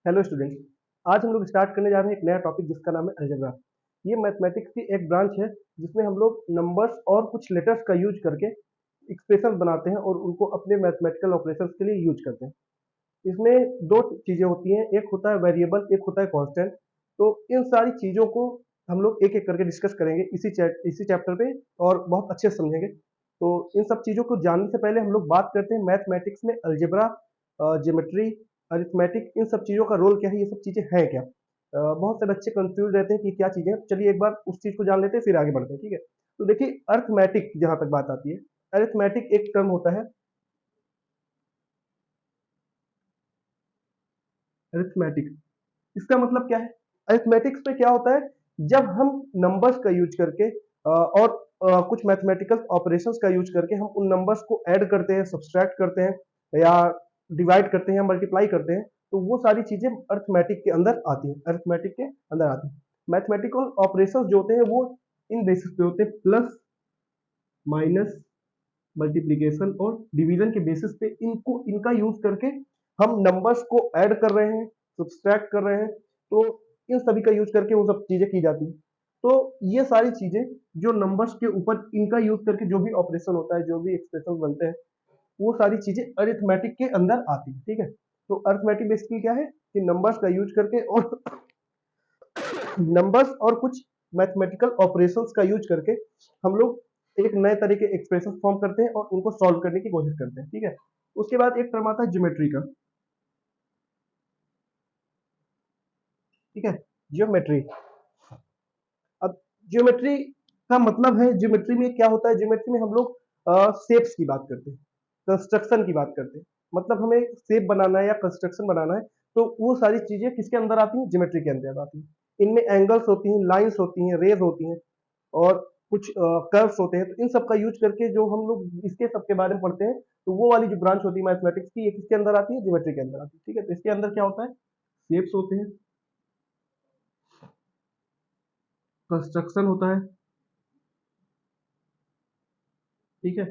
Hello students. आज हम लोग स्टार्ट करने जा रहे हैं एक नया टॉपिक जिसका नाम है अलजेब्रा। ये मैथमेटिक्स की एक ब्रांच है जिसमें हम लोग नंबर्स और कुछ लेटर्स का यूज करके एक्सप्रेशन बनाते हैं और उनको अपने मैथमेटिकल ऑपरेशंस के लिए यूज करते हैं। इसमें दो चीज़ें होती हैं, एक होता है वेरिएबल, एक होता है कांस्टेंट। तो इन सारी चीज़ों को हम लोग एक एक करके डिस्कस करेंगे इसी चैप्टर पे और बहुत अच्छे से समझेंगे। तो इन सब चीज़ों को जानने से पहले हम लोग बात करते हैं मैथमेटिक्स में अलजेब्रा, ज्योमेट्री, अरिथमेटिक, इन सब चीज़ों का रोल क्या है, ये सब चीज़ें हैं क्या। बहुत से बच्चे कंफ्यूज रहते हैं कि क्या चीज़ें हैं। चलिए एक बार उस चीज़ को जान लेते हैं फिर आगे बढ़ते हैं, ठीक है। तो देखिए अरिथमेटिक जहाँ तक बात आती है, अरिथमेटिक एक टर्म होता है अरिथमेटिक। इसका मतलब क्या है? अरिथमेटिक्स में क्या होता है, जब हम नंबर्स का यूज करके और कुछ मैथमेटिकल ऑपरेशंस का यूज करके हम उन नंबर्स को ऐड करते हैं, सब्सट्रैक्ट करते हैं या डिवाइड करते हैं, मल्टीप्लाई करते हैं, तो वो सारी चीजें अरिथमेटिक के अंदर आती हैं, अरिथमेटिक के अंदर आती हैं। मैथमेटिकल ऑपरेशंस जो होते हैं वो इन बेसिस पे होते हैं, प्लस, माइनस, मल्टीप्लीकेशन और डिवीजन के बेसिस पे इनको इनका यूज करके हम नंबर्स को ऐड कर रहे हैं, सब्सट्रैक्ट कर रहे हैं। तो इन सभी का यूज करके वो सब चीजें की जाती हैं। तो ये सारी चीजें जो नंबर्स के ऊपर इनका यूज करके जो भी ऑपरेशन होता है, जो भी एक्सप्रेशन बनते हैं, वो सारी चीजें अरिथमेटिक के अंदर आती है, ठीक है। तो अरिथमेटिक बेसिकली क्या है कि नंबर्स का यूज करके और नंबर्स और कुछ मैथमेटिकल ऑपरेशंस का यूज करके हम लोग एक नए तरह के एक्सप्रेशन फॉर्म करते हैं और उनको सॉल्व करने की कोशिश करते हैं, ठीक है। उसके बाद एक टर्म आता है ज्योमेट्री का, ठीक है, ज्योमेट्री। अब ज्योमेट्री का मतलब है, ज्योमेट्री में क्या होता है, ज्योमेट्री में हम लोग शेप्स की बात करते हैं, कंस्ट्रक्शन की बात करते हैं। मतलब हमें शेप बनाना है या कंस्ट्रक्शन बनाना है, तो वो सारी चीजें किसके अंदर आती हैं, ज्योमेट्री के अंदर आती हैं। इनमें एंगल्स होती हैं, लाइंस होती हैं, रेज होती हैं और कुछ कर्व्स होते हैं। तो इन सब का यूज करके जो हम लोग इसके सब के बारे में पढ़ते हैं, तो वो वाली जो ब्रांच होती है मैथमेटिक्स की, ये किसके अंदर आती है, ज्योमेट्री के अंदर आती है, ठीक है। तो इसके अंदर क्या होता है, शेप्स होते हैं, कंस्ट्रक्शन होता है, ठीक है,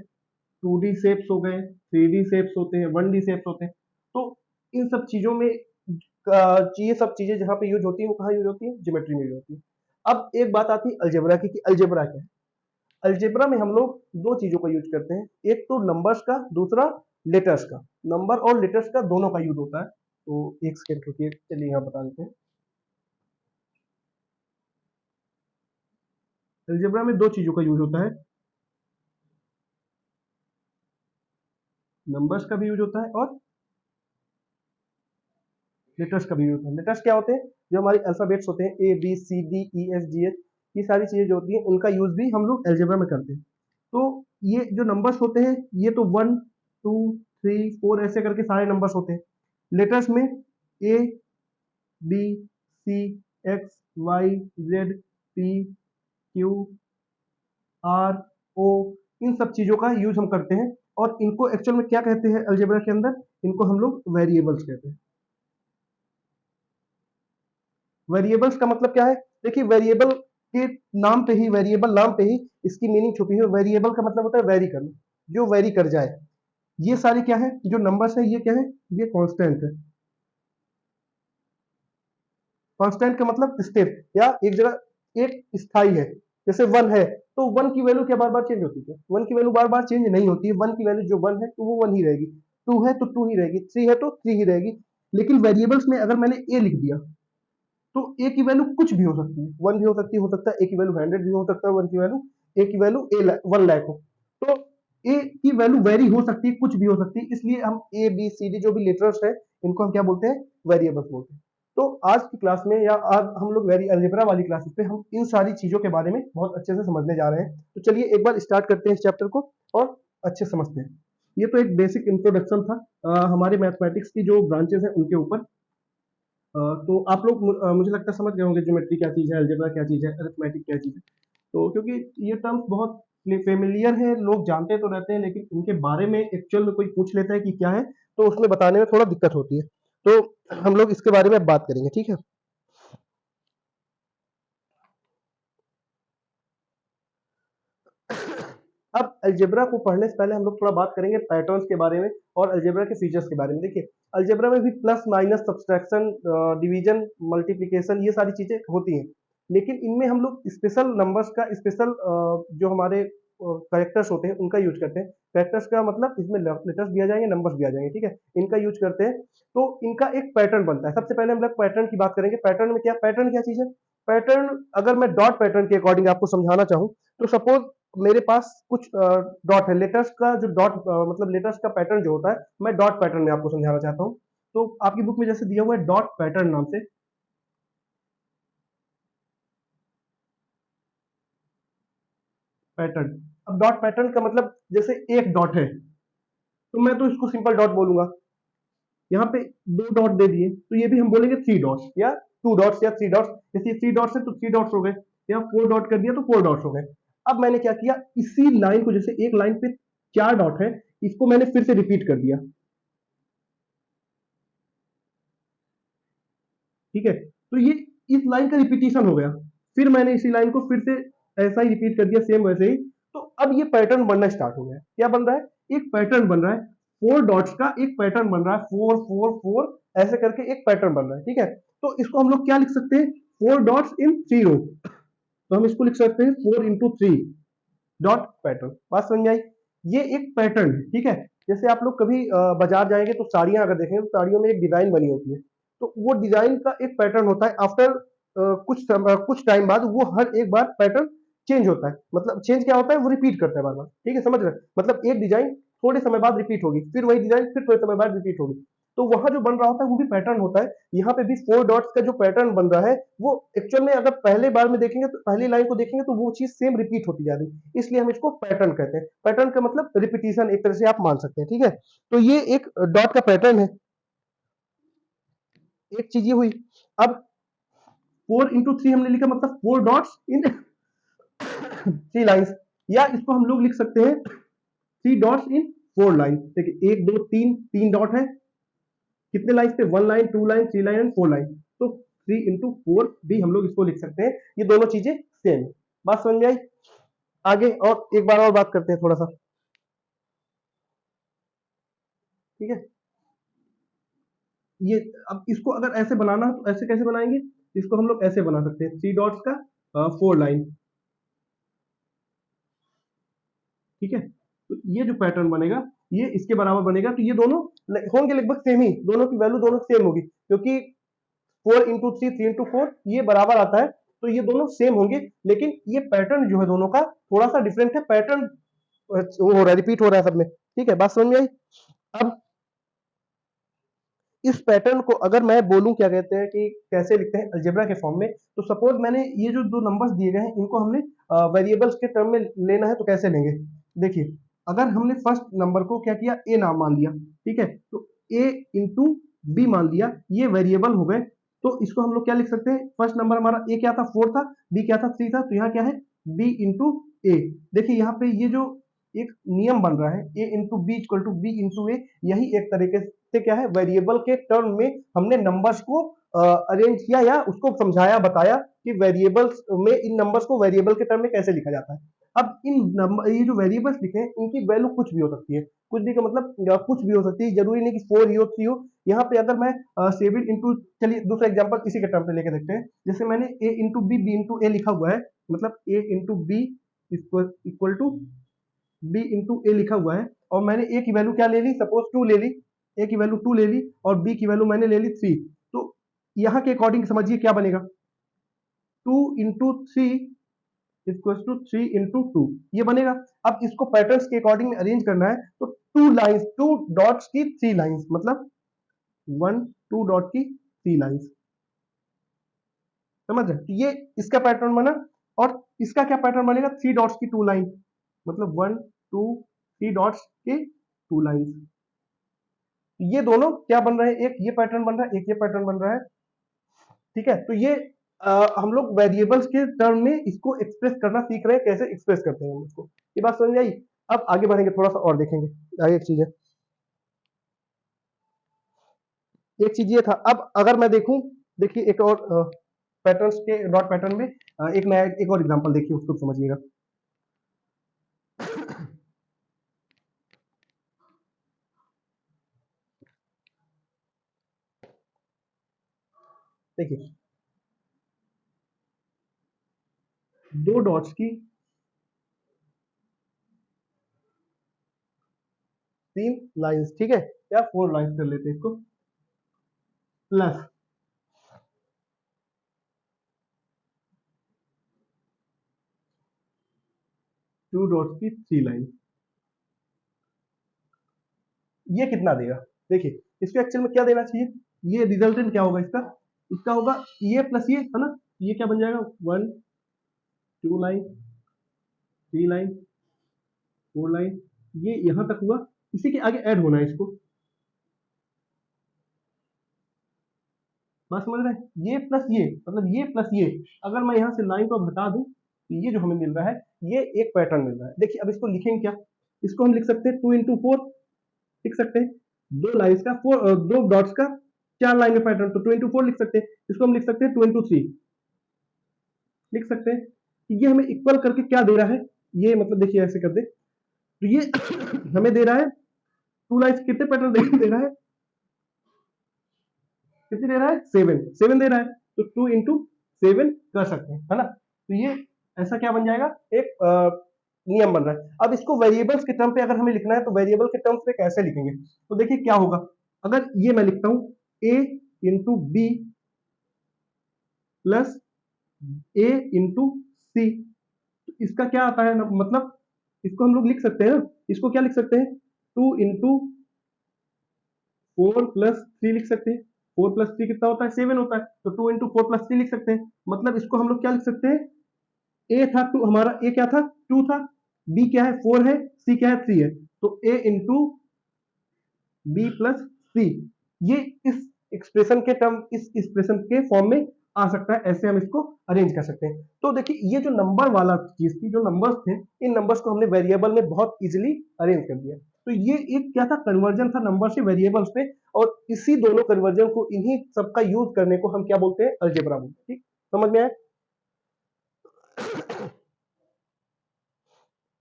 2D शेप्स हो गए, 3D शेप्स होते हैं, 1D शेप्स होते हैं। तो इन सब चीजों में ये सब चीजें जहाँ पे यूज होती है वो कहाँ यूज होती है, ज्योमेट्री में यूज होती है। अब एक बात आती है अलजेब्रा की, कि अलजेब्रा क्या है। अलजेब्रा में हम लोग दो चीजों का यूज करते हैं, एक तो नंबर्स का, दूसरा लेटर्स का। नंबर और लेटर्स का दोनों का यूज होता है। तो एक सेकेंड रुकिए, चलिए यहाँ बता देते हैं। अलजेब्रा में दो चीजों का यूज होता है, नंबर्स का भी यूज होता है और लेटर्स का भी यूज होता है। लेटर्स क्या होते हैं, जो हमारे अल्फाबेट्स होते हैं, ABCDEFGH, ये सारी चीजें जो होती हैं उनका यूज भी हम लोग अलजेब्रा में करते हैं। तो ये जो नंबर्स होते हैं, ये तो 1 2 3 4 ऐसे करके सारे नंबर्स होते हैं। लेटर्स में ABCXYZPQRO, इन सब चीजों का यूज हम करते हैं। और इनको एक्चुअल में क्या कहते हैं अलजेब्रा के अंदर, इनको हम लोग वेरिएबल्स कहते हैं। वेरिएबल्स का मतलब क्या है, देखिए वेरिएबल के नाम पे ही, वेरिएबल नाम पे ही इसकी मीनिंग छुपी है। वेरिएबल का मतलब होता है वेरी करना, जो वेरी कर जाए। ये सारे क्या है, जो नंबर्स है ये क्या है, ये कांस्टेंट है। कांस्टेंट का मतलब स्टेप या एक जगह एक स्थाई है। जैसे वन है, तो वन की वैल्यू क्या बार बार चेंज होती है, वन की वैल्यू बार बार चेंज नहीं होती है। वन की वैल्यू जो वन है तो वो वन ही रहेगी, टू है तो टू ही रहेगी, थ्री है तो थ्री ही रहेगी। लेकिन वेरिएबल्स में अगर मैंने ए लिख दिया, तो ए की वैल्यू कुछ भी हो सकती है, वन भी हो सकता है ए की वैल्यू 100 भी हो सकता है, वन की वैल्यू ए की वैल्यू 1 लाख हो। तो ए की वैल्यू वेरी हो सकती है, कुछ भी हो सकती है, इसलिए हम ABCD जो भी लेटर्स है इनको हम क्या बोलते हैं, वेरिएबल्स बोलते हैं। तो आज की क्लास में या आज हम लोग वेरी अलजेब्रा वाली क्लासेस पे हम इन सारी चीजों के बारे में बहुत अच्छे से समझने जा रहे हैं। तो चलिए एक बार स्टार्ट करते हैं इस चैप्टर को और अच्छे से समझते हैं। ये तो एक बेसिक इंट्रोडक्शन था हमारे मैथमेटिक्स की जो ब्रांचेस हैं उनके ऊपर। तो आप लोग मुझे लगता है समझ गए होंगे ज्योमेट्री क्या चीज़ है, अलजेब्रा क्या चीज़ है, अरिथमेटिक क्या चीज़ है। तो क्योंकि ये टर्म्स बहुत फेमिलियर है, लोग जानते तो रहते हैं, लेकिन इनके बारे में एक्चुअल में कोई पूछ लेता है कि क्या है, तो उसमें बताने में थोड़ा दिक्कत होती है। तो हम लोग इसके बारे में बात करेंगे, ठीक है। अब अलजेब्रा को पढ़ने से पहले हम लोग थोड़ा बात करेंगे पैटर्न्स के बारे में और अलजेब्रा के फीचर्स के बारे में। देखिए अलजेब्रा में भी plus minus subtraction division multiplication ये सारी चीजें होती हैं, लेकिन इनमें हम लोग स्पेशल नंबर्स का स्पेशल जो हमारे करेक्टर्स होते हैं उनका यूज करते हैं। करेक्टर्स का मतलब इसमें लेटर्स भी आ जाएंगे, नंबर्स भी आ जाएंगे, ठीक है, इनका यूज करते हैं। तो इनका एक पैटर्न बनता है। सबसे पहले हम लोग पैटर्न की बात करेंगे। पैटर्न में क्या, पैटर्न क्या चीज है? पैटर्न अगर मैं डॉट पैटर्न के अकॉर्डिंग आपको समझाना चाहूँ, तो सपोज मेरे पास कुछ डॉट है, लेटर्स का जो डॉट मतलब लेटर्स का पैटर्न जो होता है, मैं डॉट पैटर्न में आपको समझाना चाहता हूँ। तो आपकी बुक में जैसे दिया हुआ है डॉट पैटर्न नाम से, पैटर्न। अब डॉट पैटर्न का मतलब जैसे एक डॉट है, तो मैं तो इसको सिंपल डॉट बोलूंगा। यहाँ पे दो डॉट दे दिए तो ये भी हम बोलेंगे थ्री डॉट्स या टू डॉट्स या थ्री डॉट्स। जैसे थ्री डॉट्स है तो थ्री डॉट्स हो गए, या फोर डॉट कर दिया तो फोर डॉट्स हो गए। अब मैंने क्या किया, इसी लाइन को, जैसे एक लाइन पे चार डॉट है, इसको मैंने फिर से रिपीट कर दिया, ठीक है। तो ये इस लाइन का रिपीटिशन हो गया, फिर मैंने इसी लाइन को फिर से ऐसा ही रिपीट कर दिया, सेम वैसे ही। तो अब ये पैटर्न बनना स्टार्ट हो गया। क्या बन रहा है? एक पैटर्न बन रहा है, फोर डॉट्स का एक पैटर्न बन रहा है, फोर फोर फोर ऐसे करके एक पैटर्न बन रहा है, ठीक है। तो इसको हम लोग क्या लिख सकते हैं? Four dots in three row. तो हम इसको लिख सकते हैं four into three dot pattern. बात समझ में आई? ये एक पैटर्न है, ठीक है। जैसे आप लोग कभी बाजार जाएंगे तो साड़ियां अगर देखें तो साड़ियों में एक डिजाइन बनी होती है, तो वो डिजाइन का एक पैटर्न होता है। आफ्टर कुछ टाइम बाद वो हर एक बार पैटर्न चेंज होता है। मतलब चेंज क्या होता है? वो रिपीट करता है बार बार, ठीक है, समझ रहे हैं? मतलब एक डिजाइन थोड़े समय बाद रिपीट होगी, फिर वही डिजाइन फिर थोड़े समय बाद रिपीट होगी। तो वहां जो बन रहा होता है वो भी पैटर्न होता है। यहाँ पे भी फोर डॉट्स का जो पैटर्न बन रहा है, वो एक्चुअल में अगर पहले बार में देखेंगे तो पहली लाइन को देखेंगे तो वो चीज सेम रिपीट होती जा रही है, इसलिए हम इसको पैटर्न कहते हैं। पैटर्न का मतलब रिपीटिशन एक तरह से आप मान सकते हैं, ठीक है। तो ये एक डॉट का पैटर्न है। एक चीज ये हुई। अब फोर इंटू थ्री हमने लिखा, मतलब four dots in three lines, या इसको हम लोग लिख सकते हैं थ्री डॉट्स इन फोर लाइन। देखिए एक दो तीन, तीन डॉट है कितने लाइन पे? One line, two line, three line and four line. तो थ्री इंटू फोर भी हम लोग इसको लिख सकते हैं। ये दोनों चीजें सेम है। बात समझ में आई? आगे और एक बार और बात करते हैं थोड़ा सा, ठीक है। ये अब इसको अगर ऐसे बनाना है तो ऐसे कैसे बनाएंगे? इसको हम लोग ऐसे बना सकते हैं, थ्री डॉट्स का फोर लाइन, ठीक है। तो ये जो पैटर्न बनेगा ये इसके बराबर बनेगा। तो ये दोनों होंगे लगभग सेम ही, दोनों की वैल्यू दोनों सेम होगी, क्योंकि four into three, three into four ये बराबर आता है। तो ये दोनों सेम होंगे, लेकिन ये पैटर्न जो है दोनों का थोड़ा सा डिफरेंट है। पैटर्न वो हो रहा है, रिपीट हो रहा है सब में, ठीक है। बात समझ में आई? अब इस पैटर्न को अगर मैं बोलूं क्या कहते हैं कि कैसे लिखते हैं अलजेब्रा के फॉर्म में, तो सपोज मैंने ये जो दो नंबर्स दिए गए हैं इनको हमने वेरिएबल्स के टर्म में लेना है, तो कैसे लेंगे? देखिए, अगर हमने फर्स्ट नंबर को क्या किया, ए नाम मान लिया, ठीक है, तो ए इंटू बी मान लिया, ये वेरिएबल हो गए। तो इसको हम लोग क्या लिख सकते हैं? फर्स्ट नंबर हमारा ए क्या था? फोर था, बी क्या था? थ्री था। तो यहाँ क्या है? बी इंटू ए। देखिए यहाँ पे ये जो एक नियम बन रहा है, A into B equal to B into A, यही एक तरीके से क्या है, वेरिएबल के टर्म में हमने नंबर्स को अरेंज किया या उसको समझाया, बताया कि वेरिएबल्स में इन नंबर्स को वेरिएबल के टर्म में कैसे लिखा जाता है। अब इन नंबर, ये जो वेरिएबल्स लिखे हैं इनकी वैल्यू कुछ भी हो सकती है। कुछ भी का मतलब कुछ भी हो सकती है, जरूरी नहीं कि फोर ही हो, थ्री हो। यहाँ पे अगर मैं सेवन इंटू, चलिए दूसरा एग्जांपल इसी के टर्म पे लेके देखते हैं। जैसे मैंने A into B, B into A लिखा हुआ है, मतलब A into B equal to B into A लिखा हुआ है, और मैंने ए की वैल्यू क्या ले ली? सपोज टू ले ली, ए की वैल्यू टू ले ली, और बी की वैल्यू मैंने ले ली थ्री। तो यहाँ के अकॉर्डिंग समझिए क्या बनेगा, two into three equal to three into two, ये बनेगा। अब इसको पैटर्न्स के अकॉर्डिंग अरेंज करना है, तो टू लाइन्स, टू डॉट्स की थ्री लाइन्स, मतलब वन टू डॉट की थ्री लाइन्स, समझ रहे? तो ये इसका पैटर्न बना, और इसका क्या पैटर्न बनेगा? थ्री डॉट्स की टू लाइन, मतलब वन टू थ्री डॉट्स के टू लाइन्स। ये दोनों क्या बन रहे हैं? एक ये पैटर्न बन रहा है, एक ये पैटर्न बन रहा है, ठीक है। तो ये हम लोग वेरिएबल्स के टर्म में इसको एक्सप्रेस करना सीख रहे हैं, कैसे एक्सप्रेस करते हैं हम इसको। ये बात समझ में आई? अब आगे बढ़ेंगे, थोड़ा सा और देखेंगे। आगे एक चीज है, एक चीज ये था। अब अगर मैं देखूं, देखिए एक और पैटर्न्स के डॉट पैटर्न में एक नया एक और एग्जांपल देखिए, उसको समझिएगा। देखिए, दो डॉट्स की 3 लाइंस, ठीक है, या 4 लाइंस कर लेते हैं इसको, प्लस 2 डॉट्स की 3 लाइन। ये कितना देगा? देखिए, इसको एक्चुअल में क्या देना चाहिए, ये रिजल्टेंट क्या होगा इसका, इसका होगा ये प्लस ये, है ना, ये क्या बन जाएगा, 1 2 लाइन 3 लाइन 4 लाइन, ये यहां तक हुआ, इसी के आगे ऐड होना है इसको। बात समझ रहे हैं, ये प्लस ये, मतलब ये प्लस ये, अगर मैं यहाँ से लाइन को हटा दूं तो ये जो हमें मिल रहा है, ये एक पैटर्न मिल रहा है। देखिए, अब इसको लिखेंगे क्या, इसको हम लिख सकते हैं 2 इंटू 4, लिख सकते हैं, दो लाइन्स का दो डॉट्स का 4 लाइन का पैटर्न, तो 2 इंटू 4 लिख सकते हैं। इसको हम लिख सकते हैं 2 इंटू 3, लिख सकते हैं कि ये हमें इक्वल करके क्या दे रहा है, ये मतलब देखिए ऐसे कर दे तो ये हमें दे रहा है 2 लाइन्स, कितने पैटर्न दे रहा है, कितने दे रहा है, 7 दे रहा है, तो 2 इंटू 7 कर सकते हैं, है ना। तो ये ऐसा क्या बन जाएगा, एक नियम बन रहा है। अब इसको वेरिएबल्स के टर्म पे अगर हमें लिखना है तो वेरिएबल के टर्म्स पे कैसे लिखेंगे, तो देखिए क्या होगा, अगर ये मैं लिखता हूं a into B plus a into C, तो इसका क्या आता है ना, मतलब इसको हम लोग लिख सकते हैं ना, इसको क्या लिख सकते हैं, 2 इंटू 4 प्लस 3 लिख सकते हैं। 4 प्लस 3 कितना होता है, 7 होता है, तो 2 इंटू 4 प्लस 3 लिख सकते हैं। मतलब इसको हम लोग क्या लिख सकते हैं, ए था 2, हमारा ए क्या था, 2 था, बी क्या है 4 है, सी क्या है 3 है, तो ए इंटू बी प्लस सी, ये इस एक्सप्रेशन के टर्म, इस एक्सप्रेशन के फॉर्म में आ सकता है, ऐसे हम इसको अरेंज कर सकते हैं। तो देखिए, ये जो नंबर वाला चीज थी, जो नंबर्स थे, इन नंबर्स को हमने वेरिएबल में बहुत इजीली अरेंज कर दिया। तो ये एक क्या था, कन्वर्जन था नंबर से वेरिएबल्स पे, और इसी दोनों कन्वर्जन को, इन्हीं सबका यूज करने को हम क्या बोलते हैं, अलजेब्रा बोलते हैं। ठीक, समझ में आया।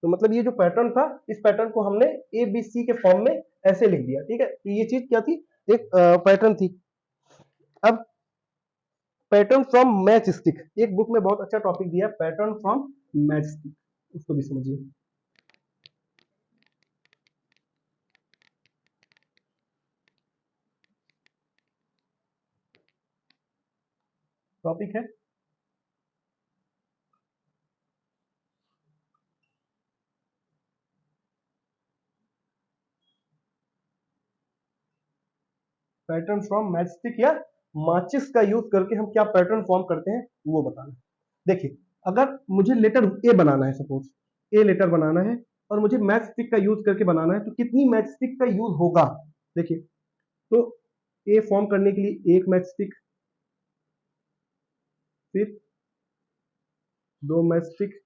तो मतलब ये जो पैटर्न था, इस पैटर्न को हमने ए बी सी के फॉर्म में ऐसे लिख दिया, ठीक है। तो ये चीज क्या थी, एक पैटर्न थी। अब पैटर्न फ्रॉम मैच स्टिक, एक बुक में बहुत अच्छा टॉपिक दिया है, पैटर्न फ्रॉम मैच स्टिक, उसको भी समझिए। टॉपिक है पैटर्न फ्रॉम मैच स्टिक, या माचिस का यूज करके हम क्या पैटर्न फॉर्म करते हैं वो बताना। देखिए, अगर मुझे लेटर ए बनाना है, सपोज ए लेटर बनाना है, और मुझे मैच स्टिक का यूज करके बनाना है, तो कितनी मैच स्टिक का यूज होगा। देखिए, तो ए फॉर्म करने के लिए एक मैच स्टिक, फिर दो मैच स्टिक,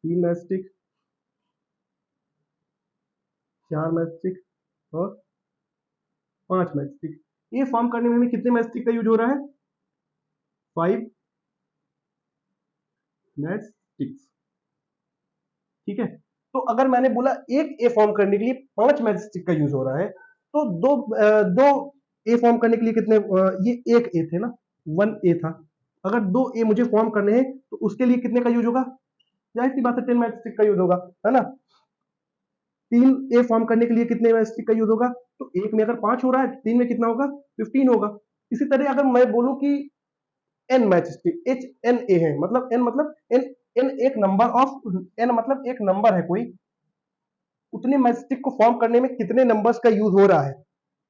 तीन मैच स्टिक, चार मैच स्टिक, और पांच मैच स्टिक। ये फॉर्म करने में हमें कितने मैच स्टिक का यूज हो रहा है, 5 मैच स्टिक्स, ठीक है। तो अगर मैंने बोला एक ए फॉर्म करने के लिए 5 मैच स्टिक का यूज हो रहा है, तो दो ए फॉर्म करने के लिए कितने, ये एक ए थे ना, 1 ए था, अगर 2 ए मुझे फॉर्म करने हैं तो उसके लिए कितने का यूज होगा, जाहिर सी बात है 10 मैच स्टिक का यूज होगा, है ना। 3 ए फॉर्म करने के लिए कितने मैच स्टिक का यूज होगा, तो एक में अगर 5 हो रहा है, 3 में कितना होगा, 15 होगा। इसी तरह अगर मैं बोलूं कि n match stick, h n a है, मतलब एन मतलब एन, एन एक नंबर ऑफ, एन मतलब एक नंबर है कोई, उतने मैचस्टिक को फॉर्म करने में कितने नंबर्स का यूज हो रहा है,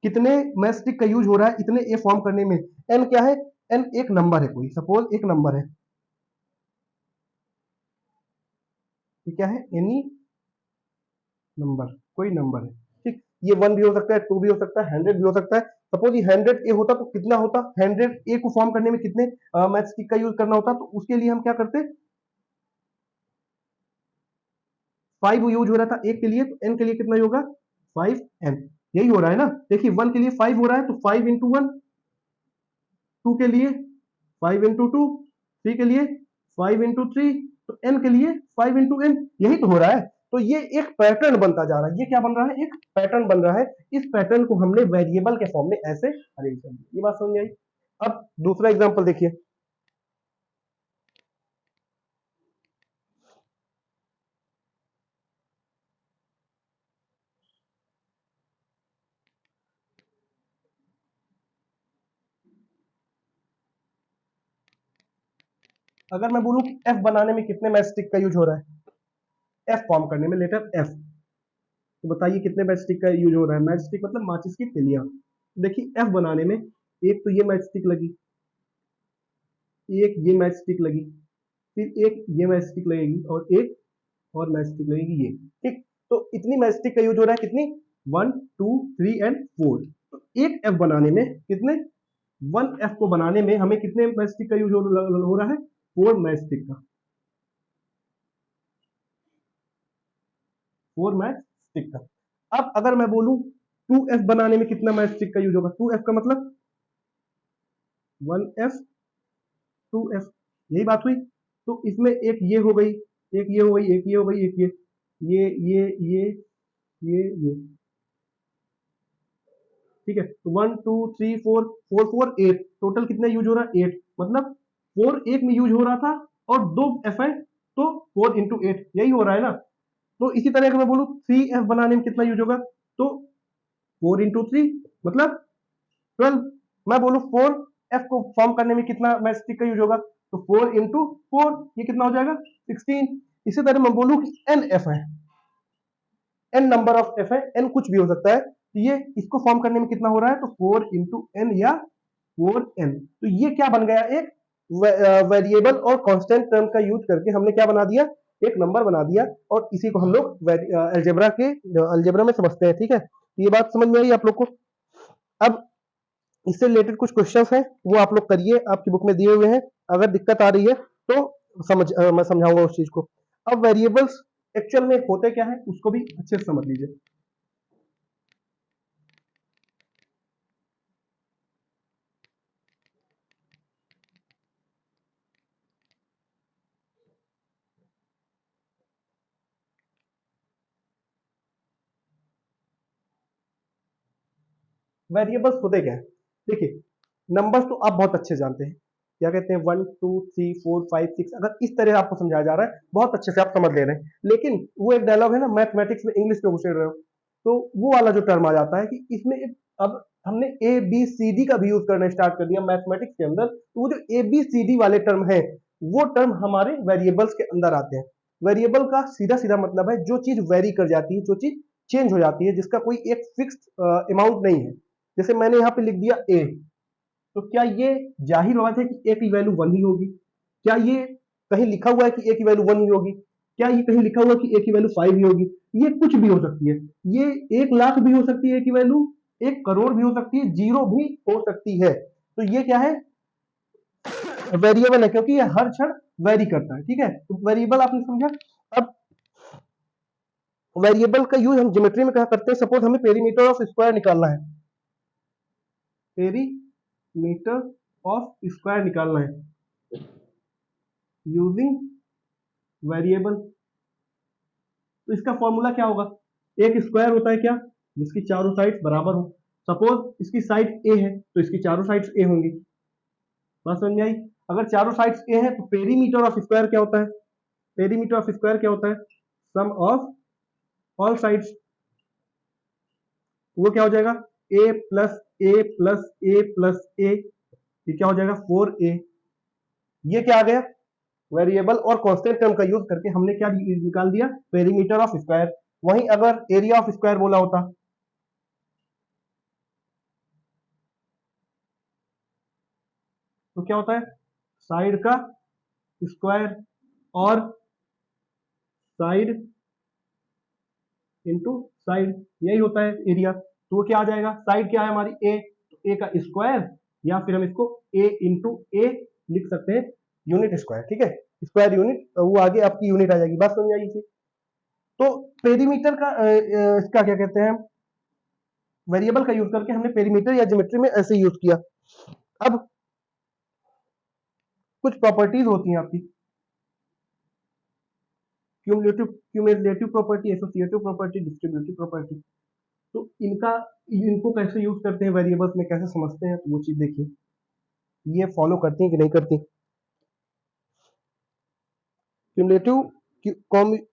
कितने मैचस्टिक का यूज हो रहा है इतने ए फॉर्म करने में। एन क्या है, एन एक नंबर है कोई, सपोज एक नंबर है, ये क्या है, एनी नंबर, कोई नंबर है, ठीक। ये 1 भी हो सकता है, 2 भी हो सकता है, 100 भी हो सकता है। सपोज ये 100 ए होता तो कितना होता, 100 ए को फॉर्म करने में कितने मैचस्टिक का यूज करना होता, तो उसके लिए हम क्या करते, 5 यूज हो रहा था एक के लिए, तो एन के लिए कितना होगा, 5 एन, यही हो रहा है ना। देखिए, 1 के लिए 5 हो रहा है, तो 5 इंटू 1, 2 के लिए 5 इंटू 2, 3 के लिए 5 इंटू 3, तो n के लिए 5 इंटू एन, यही तो हो रहा है। तो ये एक पैटर्न बनता जा रहा है। ये क्या बन रहा है? एक पैटर्न बन रहा है। इस पैटर्न को हमने वेरिएबल के फॉर्म में ऐसे अरेंज कर दिया। ये बात समझ में आई? अब दूसरा एग्जांपल देखिए। अगर मैं बोलूं कि एफ बनाने में कितने मैचस्टिक का यूज हो रहा है, एफ फॉर्म करने में, लेटर एफ, तो बताइए कितने मैचस्टिक का यूज हो रहा है? मैचस्टिक मतलब माचिस की तीलियां। देखिए एफ बनाने में एक तो ये मैचस्टिक लगी, एक ये मैचस्टिक लगी, फिर एक ये मैचस्टिक लगेगी और एक और मैचस्टिक लगेगी ये। ठीक, तो इतनी मैचस्टिक का यूज हो रहा है। कितनी? 1 2 3 एंड 4। तो एक एफ बनाने में कितने, 1 एफ को बनाने में हमें कितने मैचस्टिक का यूज हो रहा है? 4 मैचस्टिक का, 4 मैचस्टिक का। अब अगर मैं बोलूं 2f बनाने में कितना मैचस्टिक का यूज होगा? 2f का मतलब 1f 2f, यही बात हुई। तो इसमें एक ये हो गई, एक ये हो गई, एक ये हो गई, एक ये, ठीक है। तो 1 2 3 4 4 4 8, टोटल कितना यूज हो रहा है? 8, मतलब 4 एक में यूज हो रहा था और 2 एफ है, तो 4 इंटू 8 यही हो रहा है ना। तो इसी तरह अगर मैं बोलूं 3f बनाने में कितना यूज होगा, तो 4 इंटू 3 मतलब 12। मैं बोलूं 4f को फॉर्म करने में कितना मैचस्टिक का यूज होगा, तो 4 इंटू 4, ये कितना हो जाएगा? 16। इसी तरह मैं बोलूं कि एन एफ है, एन नंबर ऑफ एफ है, एन कुछ भी हो सकता है, तो ये इसको फॉर्म करने में कितना हो रहा है? तो 4 इंटू एन या 4n। तो ये क्या बन गया? एक वेरिएबल और कांस्टेंट टर्म का यूज करके हमने क्या बना दिया? एक नंबर बना दिया। और इसी को हम लोग अलजेब्रा में समझते हैं। ठीक है, ये बात समझ में आई आप लोग को? अब इससे रिलेटेड कुछ क्वेश्चंस हैं, वो आप लोग करिए, आपकी बुक में दिए हुए हैं। अगर दिक्कत आ रही है तो मैं समझाऊंगा उस चीज को। अब वेरिएबल्स एक्चुअल में होते क्या है उसको भी अच्छे से समझ लीजिए। वेरिएबल्स होते क्या है? देखिए, नंबर्स तो आप बहुत अच्छे जानते हैं, क्या कहते हैं, 1 2 3 4 5 6। अगर इस तरह आपको समझाया जा रहा है बहुत अच्छे से आप समझ ले रहे हैं, लेकिन वो एक डायलॉग है ना, मैथमेटिक्स में इंग्लिश में घुसे रहे हो, तो वो वाला जो टर्म आ जाता है कि इसमें अब हमने ए बी सी डी का भी यूज करना स्टार्ट कर दिया मैथमेटिक्स के अंदर, तो वो जो ए बी सी डी वाले टर्म है वो टर्म हमारे वेरिएबल्स के अंदर आते हैं। वेरिएबल का सीधा सीधा मतलब है जो चीज वेरी कर जाती है, जो चीज चेंज हो जाती है, जिसका कोई एक फिक्स्ड अमाउंट नहीं है। जैसे मैंने यहाँ पे लिख दिया ए, तो क्या ये जाहिर बात है कि ए की वैल्यू 1 ही होगी? क्या ये कहीं लिखा हुआ है कि ए की वैल्यू 1 ही होगी? क्या ये कहीं लिखा हुआ है कि ए की वैल्यू 5 ही होगी? ये कुछ भी हो सकती है। ये 1 लाख भी हो सकती है ए की वैल्यू, 1 करोड़ भी हो सकती है, जीरो भी हो सकती है। तो ये क्या है? वेरिएबल है, क्योंकि ये हर क्षण वेरी करता है। ठीक है, तो वेरिएबल आपने समझा। अब वेरिएबल का यूज हम ज्योमेट्री में क्या करते हैं? सपोज हमें पेरीमीटर ऑफ स्क्वायर निकालना है, पेरीमीटर ऑफ स्क्वायर निकालना है यूजिंग वेरिएबल। तो इसका फॉर्मूला क्या होगा? एक स्क्वायर होता है क्या? जिसकी चारों साइड्स बराबर हो। सपोज इसकी साइड ए है तो इसकी चारों साइड्स ए होंगी। बात समझ में आई? अगर चारों साइड्स ए है तो पेरीमीटर ऑफ स्क्वायर क्या होता है? पेरीमीटर ऑफ स्क्वायर क्या होता है? सम ऑफ ऑल साइड्स। वो क्या हो जाएगा? ए प्लस ए प्लस ए प्लस ए, ये क्या हो जाएगा? 4a। ये क्या आ गया? वेरिएबल और कांस्टेंट टर्म का यूज करके हमने क्या निकाल दिया? Perimeter of square. वहीं अगर एरिया ऑफ स्क्वायर बोला होता तो क्या होता है? साइड का स्क्वायर और साइड इंटू साइड, यही होता है एरिया। तो वो क्या आ जाएगा? साइड क्या है हमारी? ए, तो ए का स्क्वायर, या फिर हम इसको ए इंटू ए लिख सकते हैं, यूनिट स्क्वायर। ठीक है, स्क्वायर यूनिट, वो आगे आपकी यूनिट आ जाएगी। बात समझ आई थी? तो पेरीमीटर का इसका क्या कहते हैं, वेरिएबल का यूज करके हमने पेरीमीटर या ज्योमेट्री में ऐसे यूज किया। अब कुछ प्रॉपर्टीज होती हैं आपकी, cumulative property, associative property, distributive property. तो इनको कैसे यूज करते हैं वेरिएबल्स में, कैसे समझते हैं, तो वो चीज देखिए ये फॉलो करती है कि नहीं करती। क्यूमुलेटिव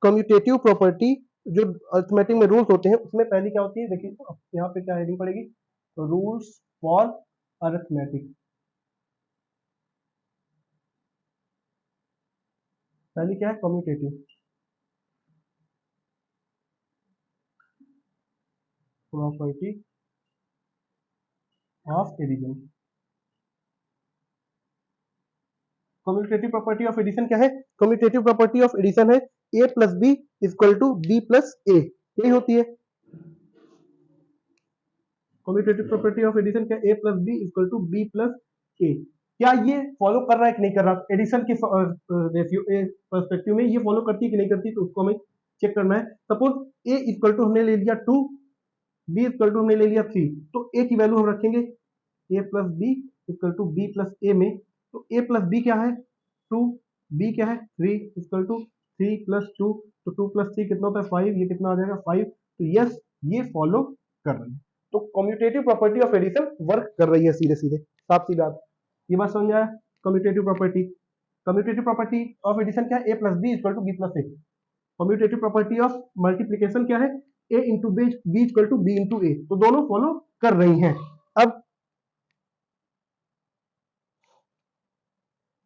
कम्यूटेटिव प्रॉपर्टी जो अर्थमेटिक में रूल्स होते हैं उसमें पहली क्या होती है, देखिए यहाँ पे क्या हेडिंग पड़ेगी, रूल्स फॉर अर्थमेटिक। पहली क्या है, commutative property of addition. Commutative property of addition क्या है, कम्यूटेटिव प्रॉपर्टी ऑफ एडिशन है a plus B equal to B plus A, यही होती है कम्यूटेटिव प्रॉपर्टी ऑफ एडिशन। क्या, a plus B equal to B plus A. क्या ये follow कर रहा है कि नहीं कर रहा, एडिशन के रेशियो पर्सपेक्टिव में ये फॉलो करती है कि नहीं करती, तो उसको हमें चेक करना है। सपोज a इक्वल टू हमने ले लिया 2, b इक्वल टू हमने ले लिया 3, तो a की वैल्यू हम रखेंगे a plus B equal to B plus A में। तो a प्लस बी क्या है 2, b क्या है 3 इक्वल टू 3 प्लस 2, तो 2 प्लस 3 कितना होता है 5, ये कितना आ जाएगा 5। तो यस ये फॉलो कर रही है। तो commutative property of addition work कर रही है सीधे सीधे, साफ सी बात। ये बात समझ आया, कम्यूटेटिव प्रॉपर्टी ऑफ एडिशन क्या है, a plus B equal to B plus A. Commutative property of multiplication क्या है, a into B equal to B into A. तो दोनों फॉलो कर रही हैं। अब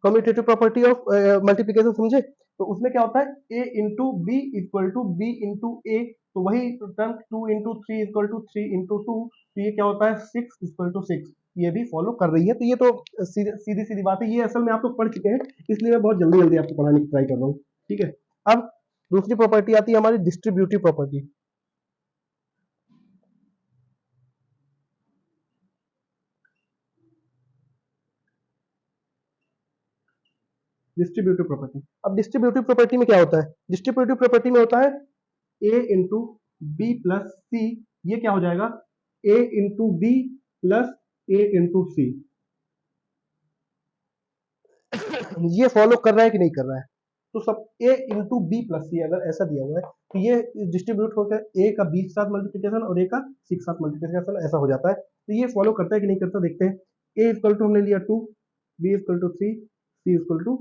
कम्यूटेटिव प्रॉपर्टी ऑफ मल्टीप्लीकेशन समझे, तो उसमें क्या होता है a into B equal to B into A, तो वही term 2 into three equal to 3 into 2, तो ये क्या होता है 6 इक्वल टू 6, ये भी फॉलो कर रही है। तो ये तो सीधी सीधी बात है, ये असल में आप लोग पढ़ चुके हैं, इसलिए मैं बहुत जल्दी जल्दी आपको पढ़ाने की ट्राई कर रहा हूँ, ठीक है। अब दूसरी प्रॉपर्टी आती है हमारी डिस्ट्रीब्यूटिव प्रॉपर्टी। डिस्ट्रीब्यूटिव प्रॉपर्टी, अब डिस्ट्रीब्यूटिव प्रॉपर्टी में क्या होता है, डिस्ट्रीब्यूटिव प्रॉपर्टी में होता है a into B plus C, ये क्या हो जाएगा a into B plus A into C. ये फॉलो कर रहा है कि नहीं कर रहा है, तो सब a इंटू बी प्लस सी अगर ऐसा दिया हुआ है तो ये डिस्ट्रीब्यूट होकर a का b के साथ मल्टीप्लिकेशन और a का c के साथ मल्टीप्लिकेशन ऐसा हो जाता है। तो ये फॉलो करता है कि नहीं करता, देखते हैं। a इक्वल टू हमने लिया 2, b equal to 3, c equal to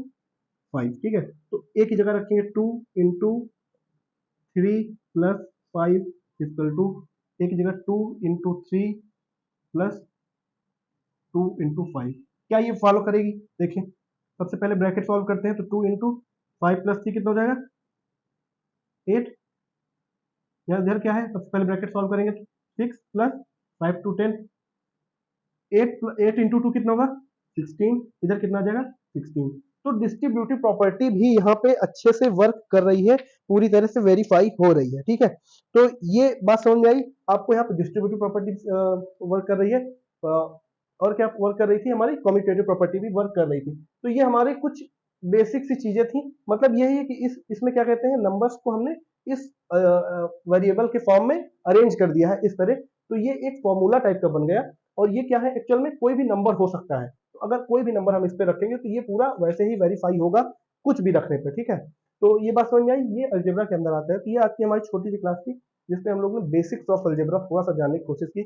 5, ठीक है। तो a की जगह रखेंगे 2 into 3 plus 5 equal to, a की जगह 2 इंटू 3 प्लस 2 इंटू 5। क्या ये फॉलो करेगी, देखिए सबसे पहले ब्रैकेट सॉल्व करते हैं, तो 2 इंटू 5 प्लस 3 कितना हो जाएगा 8। यहाँ इधर क्या है, सबसे पहले ब्रैकेट सॉल्व करेंगे तो 6 प्लस 5 टू 10, 8 इंटू 2 कितना होगा 16, इधर कितना आ जाएगा 16। तो डिस्ट्रीब्यूटिव प्रॉपर्टी भी यहाँ पे अच्छे से वर्क कर रही है, पूरी तरह से वेरीफाई हो रही है, ठीक है। तो ये बात समझ में आई आपको, यहाँ पे डिस्ट्रीब्यूटिव प्रॉपर्टी वर्क कर रही है, और क्या वर्क कर रही थी, हमारी कम्यूटेटिव प्रॉपर्टी भी वर्क कर रही थी। तो ये हमारे कुछ बेसिक सी चीजें थी, मतलब यही है कि इसमें क्या कहते हैं, नंबर्स को हमने इस वेरिएबल के फॉर्म में अरेंज कर दिया है इस तरह, तो ये एक फॉर्मूला टाइप का बन गया। और ये क्या है, एक्चुअल में कोई भी नंबर हो सकता है, तो अगर कोई भी नंबर हम इस पे रखेंगे तो ये पूरा वैसे ही वेरीफाई होगा कुछ भी रखने पे, ठीक है। तो ये बात समझ में आई, ये अलजेब्रा के अंदर आता है। तो ये आज की हमारी छोटी सी क्लास थी जिसमें हम लोग ने बेसिक्स ऑफ अलजेब्रा थोड़ा सा जानने की कोशिश की।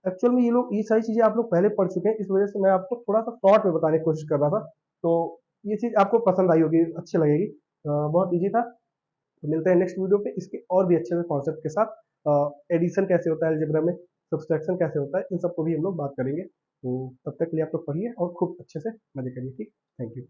एक्चुअल में ये सारी चीजें आप लोग पहले पढ़ चुके हैं, इस वजह से मैं आपको थोड़ा सा शॉर्ट में बताने की कोशिश कर रहा था। तो ये चीज आपको पसंद आई होगी, अच्छी लगेगी, बहुत ईजी था। तो मिलते हैं नेक्स्ट वीडियो पे इसके और भी अच्छे से कॉन्सेप्ट के साथ। एडिशन कैसे होता है अलजेब्रा में, सब्सट्रैक्शन कैसे होता है, इन सबको भी हम लोग बात करेंगे। तो तब तक के लिए आप लोग पढ़िए और खूब अच्छे से मजे करिए, ठीक। Thank you.